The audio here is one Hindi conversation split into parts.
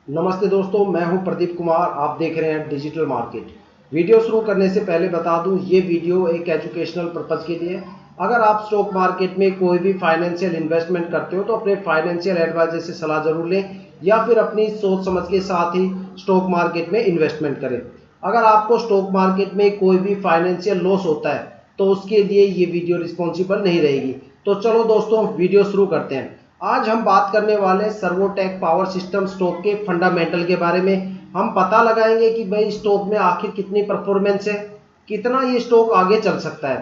नमस्ते दोस्तों, मैं हूं प्रदीप कुमार। आप देख रहे हैं डिजिटल मार्केट। वीडियो शुरू करने से पहले बता दूं, ये वीडियो एक एजुकेशनल पर्पज़ के लिए। अगर आप स्टॉक मार्केट में कोई भी फाइनेंशियल इन्वेस्टमेंट करते हो तो अपने फाइनेंशियल एडवाइजर से सलाह जरूर लें या फिर अपनी सोच समझ के साथ ही स्टॉक मार्केट में इन्वेस्टमेंट करें। अगर आपको स्टॉक मार्केट में कोई भी फाइनेंशियल लॉस होता है तो उसके लिए ये वीडियो रिस्पॉन्सिबल नहीं रहेगी। तो चलो दोस्तों, वीडियो शुरू करते हैं। आज हम बात करने वाले सर्वोटेक पावर सिस्टम स्टॉक के फंडामेंटल के बारे में। हम पता लगाएंगे कि भाई स्टॉक में आखिर कितनी परफॉर्मेंस है, कितना ये स्टॉक आगे चल सकता है,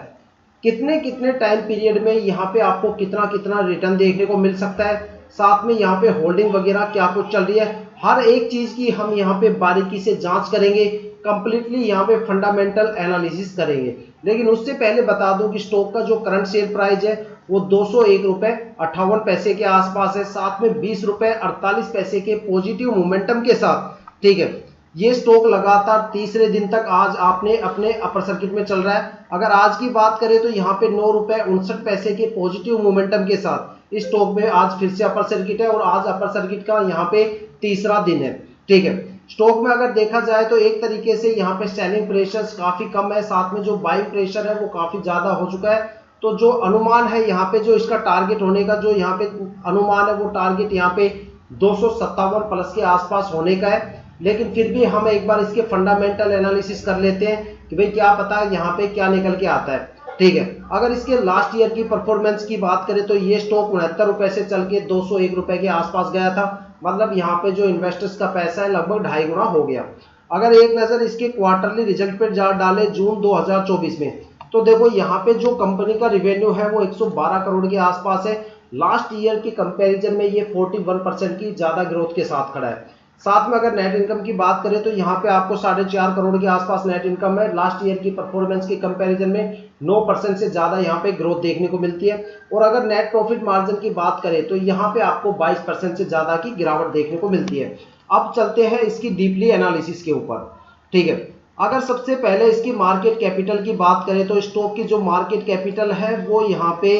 कितने कितने टाइम पीरियड में यहाँ पे आपको कितना कितना रिटर्न देखने को मिल सकता है, साथ में यहाँ पे होल्डिंग वगैरह क्या कुछ चल रही है। हर एक चीज की हम यहाँ पे बारीकी से जांच करेंगे, कंप्लीटली यहाँ पे फंडामेंटल एनालिसिस करेंगे। लेकिन उससे पहले बता दूं कि स्टॉक का जो करंट शेयर प्राइस है वो 201 रुपए 58 पैसे के आसपास है, साथ में 20 रुपए 48 पैसे के पॉजिटिव मोमेंटम के साथ। ठीक है, ये स्टॉक लगातार तीसरे दिन तक आज आपने अपने अपर सर्किट में चल रहा है। अगर आज की बात करें तो यहाँ पे 9 रुपए 59 पैसे के पॉजिटिव मोमेंटम के साथ इस स्टॉक में आज फिर से अपर सर्किट है और आज अपर सर्किट का यहाँ पे तीसरा दिन है। ठीक है, स्टॉक में अगर देखा जाए तो एक तरीके से यहाँ पे सेलिंग प्रेशर काफी कम है, साथ में जो बाइंग प्रेशर है वो काफी ज्यादा हो चुका है। तो जो अनुमान है यहाँ पे, जो इसका टारगेट होने का जो यहाँ पे अनुमान है, वो टारगेट यहाँ पे 257 प्लस के आसपास होने का है। लेकिन फिर भी हम एक बार इसके फंडामेंटल एनालिसिस कर लेते हैं कि भाई क्या पता यहाँ पे क्या निकल के आता है। ठीक है, अगर इसके लास्ट ईयर की परफॉर्मेंस की बात करें तो ये स्टॉक 69 रुपए से चल के 201 रुपए के आसपास गया था। मतलब यहाँ पे जो इन्वेस्टर्स का पैसा है लगभग 2.5 गुना हो गया। अगर एक नजर इसके क्वार्टरली रिजल्ट पर जा डाले जून 2024 में, तो देखो यहाँ पे जो कंपनी का रिवेन्यू है वो 112 करोड़ के आसपास है। लास्ट ईयर के कंपैरिजन में ये 41% की ज्यादा ग्रोथ के साथ खड़ा है। साथ में अगर नेट इनकम की बात करें तो यहाँ पे आपको 4.5 करोड़ के आसपास नेट इनकम है। लास्ट ईयर की परफॉर्मेंस के कंपैरिजन में 9% से ज्यादा यहाँ पे ग्रोथ देखने को मिलती है। और अगर नेट प्रॉफिट मार्जिन की बात करें तो यहाँ पे आपको 22% से ज्यादा की गिरावट देखने को मिलती है। अब चलते हैं इसकी डीपली एनालिसिस के ऊपर। ठीक है, अगर सबसे पहले इसकी मार्केट कैपिटल की बात करें तो स्टॉक की जो मार्केट कैपिटल है वो यहाँ पे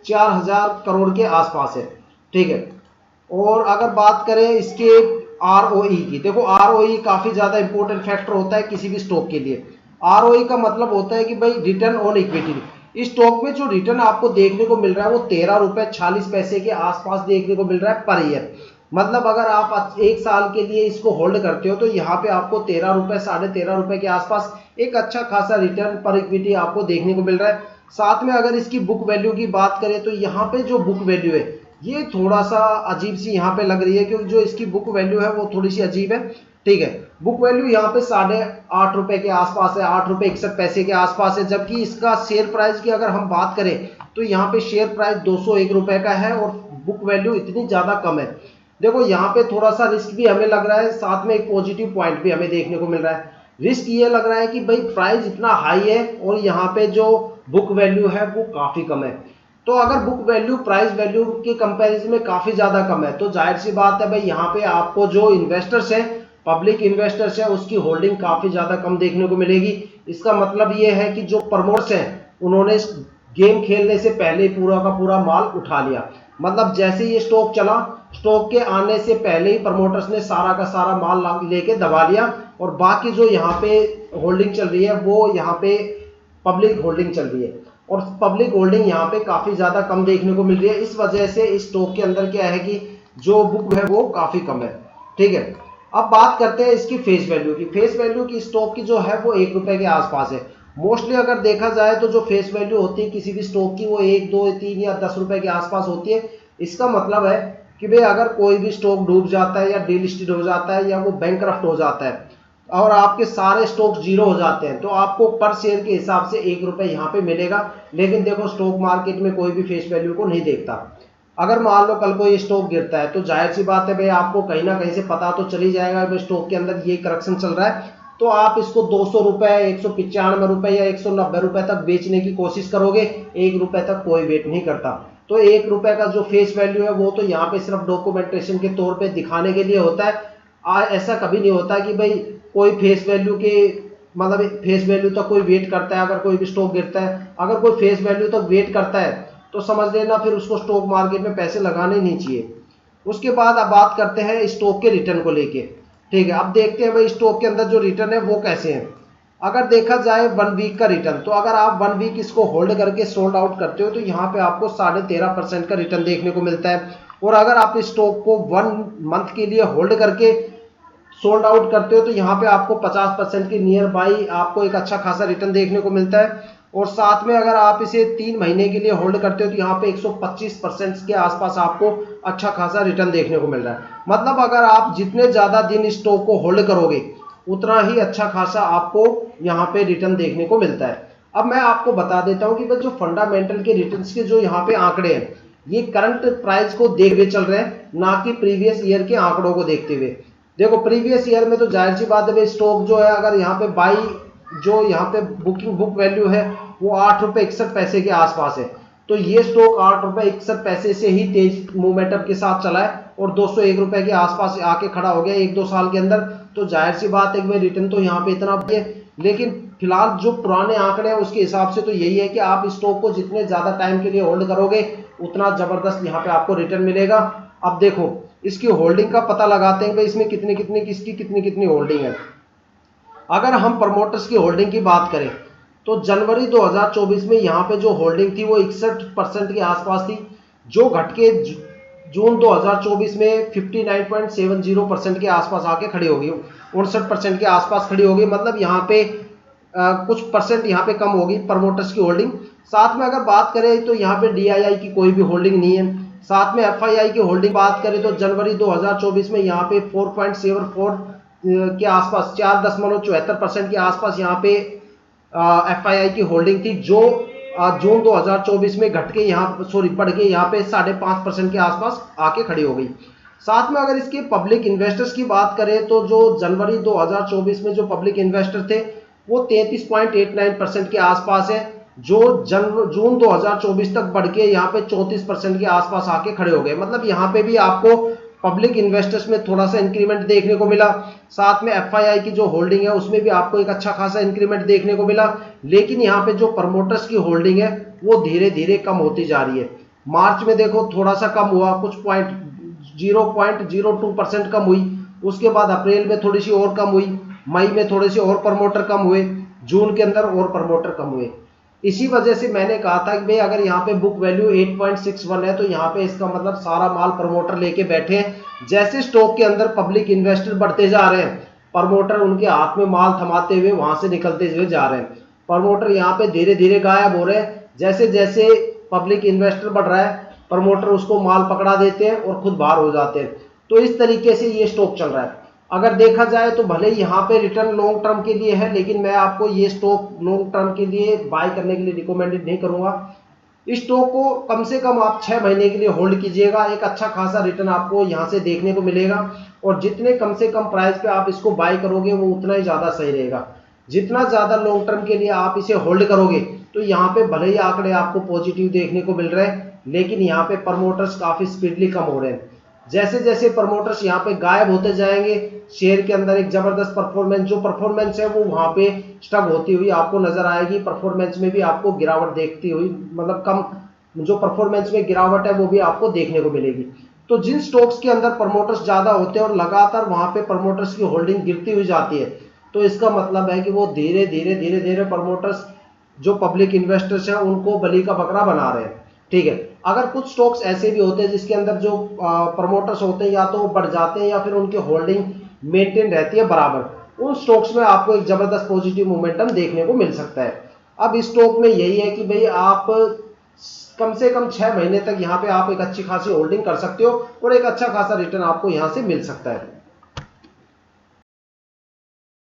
4000 करोड़ के आसपास है। ठीक है, और अगर बात करें इसके आरओई की, देखो आरओई काफी ज्यादा इंपॉर्टेंट फैक्टर होता है किसी भी स्टॉक के लिए। आरओई का मतलब होता है कि भाई रिटर्न ऑन इक्विटी। इस स्टॉक में जो रिटर्न आपको देखने को मिल रहा है वो 13 रुपए 46 पैसे के आसपास देखने को मिल रहा है पर ईयर। मतलब अगर आप एक साल के लिए इसको होल्ड करते हो तो यहाँ पे आपको 13 रुपए 13.5 रुपए के आसपास एक अच्छा खासा रिटर्न पर इक्विटी आपको देखने को मिल रहा है। साथ में अगर इसकी बुक वैल्यू की बात करें तो यहाँ पे जो बुक वैल्यू है ये थोड़ा सा अजीब सी यहाँ पे लग रही है, क्योंकि जो इसकी बुक वैल्यू है वो थोड़ी सी अजीब है। ठीक है, बुक वैल्यू यहाँ पे 8.5 रुपए के आसपास है, 8 रुपए 61 पैसे के आसपास है। जबकि इसका शेयर प्राइस की अगर हम बात करें तो यहाँ पे शेयर प्राइस 201 रुपए का है और बुक वैल्यू इतनी ज्यादा कम है। देखो यहाँ पे थोड़ा सा रिस्क भी हमें लग रहा है, साथ में एक पॉजिटिव पॉइंट भी हमें देखने को मिल रहा है। रिस्क ये लग रहा है कि भाई प्राइस इतना हाई है और यहाँ पे जो बुक वैल्यू है वो काफी कम है। तो अगर बुक वैल्यू प्राइस वैल्यू के कंपैरिजन में काफी ज्यादा कम है तो जाहिर सी बात है भाई यहाँ पे आपको जो इन्वेस्टर्स है, पब्लिक इन्वेस्टर्स है, उसकी होल्डिंग काफी ज्यादा कम देखने को मिलेगी। इसका मतलब ये है कि जो प्रमोटर्स हैं उन्होंने गेम खेलने से पहले पूरा का पूरा माल उठा लिया। मतलब जैसे ये स्टॉक चला, स्टॉक के आने से पहले ही प्रमोटर्स ने सारा का सारा माल लेके दबा लिया और बाकी जो यहाँ पे होल्डिंग चल रही है वो यहाँ पे पब्लिक होल्डिंग चल रही है और पब्लिक होल्डिंग यहाँ पे काफी ज्यादा कम देखने को मिल रही है। इस वजह से इस स्टॉक के अंदर क्या है कि जो बुक है वो काफी कम है। ठीक है, अब बात करते हैं इसकी फेस वैल्यू की। फेस वैल्यू की स्टॉक की जो है वो 1 रुपए के आसपास है। मोस्टली अगर देखा जाए तो जो फेस वैल्यू होती है किसी भी स्टॉक की वो 1 2 3 या 10 रुपए के आसपास होती है। इसका मतलब है कि भाई अगर कोई भी स्टॉक डूब जाता है या डीलिस्टेड हो जाता है या वो बैंकक्रफ्ट हो जाता है और आपके सारे स्टॉक जीरो हो जाते हैं तो आपको पर शेयर के हिसाब से 1 रुपए यहाँ पे मिलेगा। लेकिन देखो स्टॉक मार्केट में कोई भी फेस वैल्यू को नहीं देखता। अगर मान लो कल को ये स्टॉक गिरता है तो जाहिर सी बात है भाई आपको कहीं ना कहीं से पता तो चल ही जाएगा भाई स्टॉक के अंदर ये करेक्शन चल रहा है, तो आप इसको 200 रुपए 195 रुपए या 190 रुपए तक बेचने की कोशिश करोगे। 1 रुपए तक कोई वेट नहीं करता। तो 1 रुपए का जो फेस वैल्यू है वो तो यहाँ पे सिर्फ डॉक्यूमेंटेशन के तौर पे दिखाने के लिए होता है। ऐसा कभी नहीं होता कि भाई कोई फेस वैल्यू के मतलब फेस वैल्यू तक कोई वेट करता है। अगर कोई भी स्टॉक गिरता है, अगर कोई फेस वैल्यू तक वेट करता है तो समझ लेना फिर उसको स्टॉक मार्केट में पैसे लगाने नहीं चाहिए। उसके बाद अब बात करते हैं स्टॉक के रिटर्न को लेके। ठीक है, अब देखते हैं भाई स्टॉक के अंदर जो रिटर्न है वो कैसे हैं। अगर देखा जाए 1 वीक का रिटर्न, तो अगर आप 1 वीक इसको होल्ड करके सोल्ड आउट करते हो तो यहाँ पे आपको 13.5% का रिटर्न देखने को मिलता है। और अगर आप इस स्टॉक को 1 मंथ के लिए होल्ड करके सोल्ड आउट करते हो तो यहाँ पे आपको 50% के नियर बाई आपको एक अच्छा खासा रिटर्न देखने को मिलता है। और साथ में अगर आप इसे 3 महीने के लिए होल्ड करते हो तो यहाँ पे 125% के आसपास आपको अच्छा खासा रिटर्न देखने को मिल रहा है। मतलब अगर आप जितने ज्यादा दिन इस स्टॉक को होल्ड करोगे उतना ही अच्छा खासा आपको यहाँ पे रिटर्न देखने को मिलता है। अब मैं आपको बता देता हूँ कि जो फंडामेंटल के रिटर्न्स के जो यहाँ पे आंकड़े हैं ये करंट प्राइस को देखते हुए चल रहे हैं, ना कि प्रीवियस ईयर के आंकड़ों को देखते हुए। देखो प्रीवियस ईयर में तो जाहिर सी बात है स्टॉक जो है, अगर यहाँ पे बाई जो यहाँ पे बुक वैल्यू है वो 8 रुपए 61 पैसे के आसपास है, तो ये स्टॉक 8 रुपए 61 पैसे से ही तेज मोमेंटम के साथ चला है और 201 रुपए के आसपास आके खड़ा हो गया 1-2 साल के अंदर। तो जाहिर सी बात है कि रिटर्न तो यहाँ पे इतना है, लेकिन फिलहाल जो पुराने आंकड़े हैं उसके हिसाब से तो यही है कि आप इस स्टॉक को जितने ज्यादा टाइम के लिए होल्ड करोगे उतना जबरदस्त यहाँ पे आपको रिटर्न मिलेगा। अब देखो इसकी होल्डिंग का पता लगाते हैं भाई इसमें कितनी कितनी होल्डिंग है। अगर हम प्रमोटर्स की होल्डिंग की बात करें तो जनवरी 2024 में यहाँ पे जो होल्डिंग थी वो 61% के आसपास थी, जो घट के जून 2024 में 59.70% के आसपास आके खड़ी होगी, 59% के आसपास खड़ी होगी। मतलब यहाँ पे कुछ परसेंट यहाँ पे कम होगी प्रमोटर्स की होल्डिंग। साथ में अगर बात करें तो यहाँ पे DII की कोई भी होल्डिंग नहीं है। साथ में FII की होल्डिंग बात करें तो जनवरी 2024 में यहाँ पे 4.74 के आसपास 4.74% के आसपास यहाँ पे FII की होल्डिंग थी, जो जून 2024 में घट के यहाँ बढ़ के यहाँ पे 5.5% के आसपास आके खड़ी हो गई। साथ में अगर इसके पब्लिक इन्वेस्टर्स की बात करें तो जो जनवरी 2024 में जो पब्लिक इन्वेस्टर थे वो 33.89% के आसपास है, जो जून 2024 तक बढ़ के यहाँ पे 34% के आसपास आके खड़े हो गए। मतलब यहाँ पे भी आपको पब्लिक इन्वेस्टर्स में थोड़ा सा इंक्रीमेंट देखने को मिला। साथ में FII की जो होल्डिंग है उसमें भी आपको एक अच्छा खासा इंक्रीमेंट देखने को मिला। लेकिन यहाँ पे जो प्रमोटर्स की होल्डिंग है वो धीरे धीरे कम होती जा रही है। मार्च में देखो थोड़ा सा कम हुआ, कुछ 0.02% कम हुई, उसके बाद अप्रैल में थोड़ी सी और कम हुई, मई में थोड़े से और प्रमोटर कम हुए, जून के अंदर और प्रमोटर कम हुए। इसी वजह से मैंने कहा था कि भाई अगर यहाँ पे बुक वैल्यू 8.61 है तो यहाँ पे इसका मतलब सारा माल प्रमोटर लेके बैठे हैं। जैसे स्टॉक के अंदर पब्लिक इन्वेस्टर बढ़ते जा रहे हैं, प्रमोटर उनके हाथ में माल थमाते हुए वहां से निकलते हुए जा रहे हैं। प्रमोटर यहाँ पे धीरे धीरे गायब हो रहे हैं। जैसे जैसे पब्लिक इन्वेस्टर बढ़ रहा है प्रमोटर उसको माल पकड़ा देते हैं और खुद बाहर हो जाते हैं। तो इस तरीके से ये स्टॉक चल रहा है। अगर देखा जाए तो भले ही यहाँ पे रिटर्न लॉन्ग टर्म के लिए है, लेकिन मैं आपको ये स्टॉक लॉन्ग टर्म के लिए बाय करने के लिए रिकमेंडेड नहीं करूंगा। इस स्टॉक को कम से कम आप 6 महीने के लिए होल्ड कीजिएगा, एक अच्छा खासा रिटर्न आपको यहाँ से देखने को मिलेगा। और जितने कम से कम प्राइस पे आप इसको बाय करोगे वो उतना ही ज्यादा सही रहेगा। जितना ज्यादा लॉन्ग टर्म के लिए आप इसे होल्ड करोगे तो यहाँ पे भले ही आंकड़े आपको पॉजिटिव देखने को मिल रहे हैं, लेकिन यहाँ पे प्रमोटर्स काफी स्पीडली कम हो रहे हैं। जैसे जैसे प्रमोटर्स यहाँ पे गायब होते जाएंगे शेयर के अंदर एक जबरदस्त परफॉर्मेंस है वो वहां पे स्टक होती हुई आपको नजर आएगी। परफॉर्मेंस में भी आपको गिरावट देखती हुई, मतलब कम जो परफॉर्मेंस में गिरावट है वो भी आपको देखने को मिलेगी। तो जिन स्टॉक्स के अंदर प्रमोटर्स ज्यादा होते हैं और लगातार वहां पे प्रमोटर्स की होल्डिंग गिरती हुई जाती है, तो इसका मतलब है कि वो धीरे धीरे प्रमोटर्स जो पब्लिक इन्वेस्टर्स हैं उनको बलि का बकरा बना रहे हैं। ठीक है, अगर कुछ स्टॉक्स ऐसे भी होते हैं जिसके अंदर जो प्रमोटर्स होते हैं या तो वो बढ़ जाते हैं या फिर उनकी होल्डिंग मेंटेन रहती है बराबर, उन स्टॉक्स में आपको एक जबरदस्त पॉजिटिव मोमेंटम देखने को मिल सकता है। अब इस स्टॉक में यही है कि भाई आप कम से कम 6 महीने तक यहाँ पे आप एक अच्छी खासी होल्डिंग कर सकते हो और एक अच्छा खासा रिटर्न आपको यहाँ से मिल सकता है।